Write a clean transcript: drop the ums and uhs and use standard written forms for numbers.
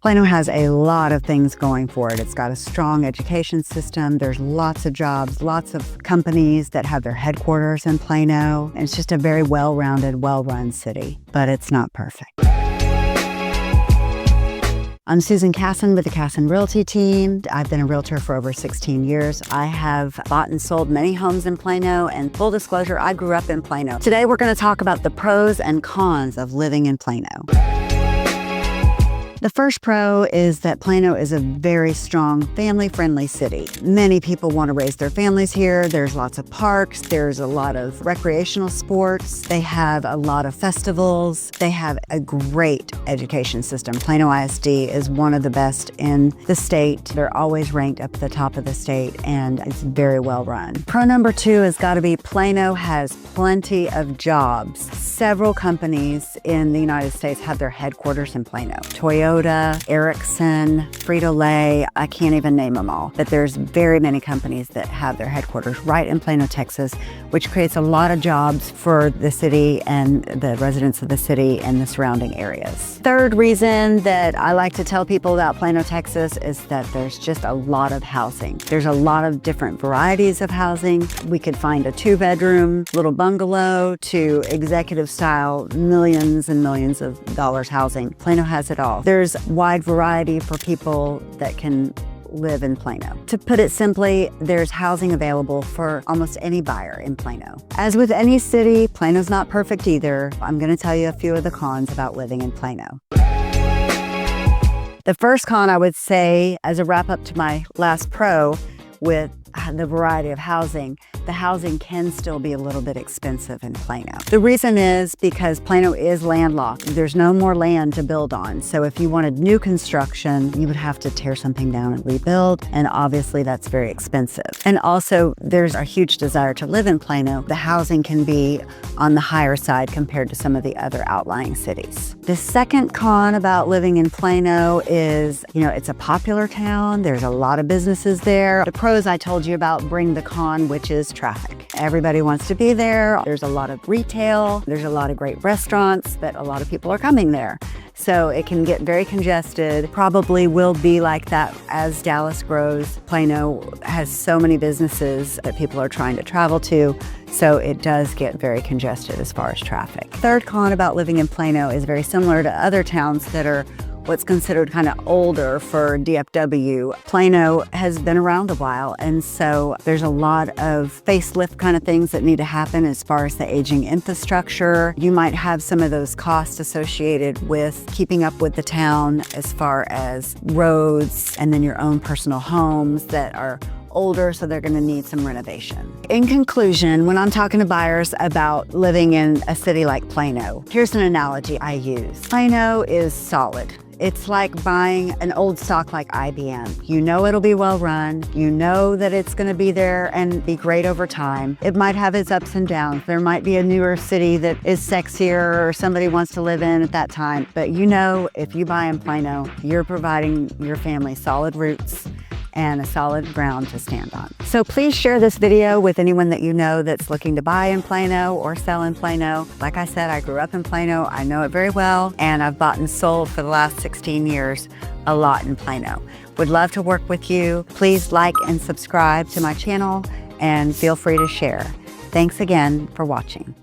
Plano has a lot of things going for it. It's got a strong education system. There's lots of jobs, lots of companies that have their headquarters in Plano. And it's just a very well-rounded, well-run city, but it's not perfect. I'm Susan Casson with the Casson Realty team. I've been a realtor for over 16 years. I have bought and sold many homes in Plano, and full disclosure, I grew up in Plano. Today, we're going to talk about the pros and cons of living in Plano. The first pro is that Plano is a very strong, family-friendly city. Many people want to raise their families here. There's lots of parks. There's a lot of recreational sports. They have a lot of festivals. They have a great education system. Plano ISD is one of the best in the state. They're always ranked up at the top of the state, and it's very well run. Pro number two has got to be Plano has plenty of jobs. Several companies in the United States have their headquarters in Plano. Toyota, Ericsson, Frito-Lay, I can't even name them all. But there's very many companies that have their headquarters right in Plano, Texas, which creates a lot of jobs for the city and the residents of the city and the surrounding areas. Third reason that I like to tell people about Plano, Texas is that there's just a lot of housing. There's a lot of different varieties of housing. We could find a 2-bedroom little bungalow to executive style, millions and millions of dollars housing. Plano has it all. There's wide variety for people that can live in Plano. To put it simply, there's housing available for almost any buyer in Plano. As with any city, Plano's not perfect either. I'm going to tell you a few of the cons about living in Plano. The first con I would say, as a wrap up to my last pro, with the variety of housing, the housing can still be a little bit expensive in Plano. The reason is because Plano is landlocked. There's no more land to build on. So if you wanted new construction, you would have to tear something down and rebuild. And obviously that's very expensive. And also there's a huge desire to live in Plano. The housing can be on the higher side compared to some of the other outlying cities. The second con about living in Plano is, it's a popular town. There's a lot of businesses there. The pros I told you about bring the con, which is traffic. Everybody wants to be there. There's a lot of retail. There's a lot of great restaurants that a lot of people are coming there. So it can get very congested. Probably will be like that as Dallas grows. Plano has so many businesses that people are trying to travel to. So it does get very congested as far as traffic. Third con about living in Plano is very similar to other towns that are what's considered kind of older for DFW. Plano has been around a while, and so there's a lot of facelift kind of things that need to happen as far as the aging infrastructure. You might have some of those costs associated with keeping up with the town as far as roads and then your own personal homes that are older, so they're going to need some renovation. In conclusion, when I'm talking to buyers about living in a city like Plano, here's an analogy I use. Plano is solid. It's like buying an old stock like IBM. You know it'll be well run. You know that it's going to be there and be great over time. It might have its ups and downs. There might be a newer city that is sexier or somebody wants to live in at that time. But if you buy in Plano, you're providing your family solid roots and a solid ground to stand on. So please share this video with anyone that you know that's looking to buy in Plano or sell in Plano. Like I said, I grew up in Plano. I know it very well, and I've bought and sold for the last 16 years a lot in Plano. Would love to work with you. Please like and subscribe to my channel and feel free to share. Thanks again for watching.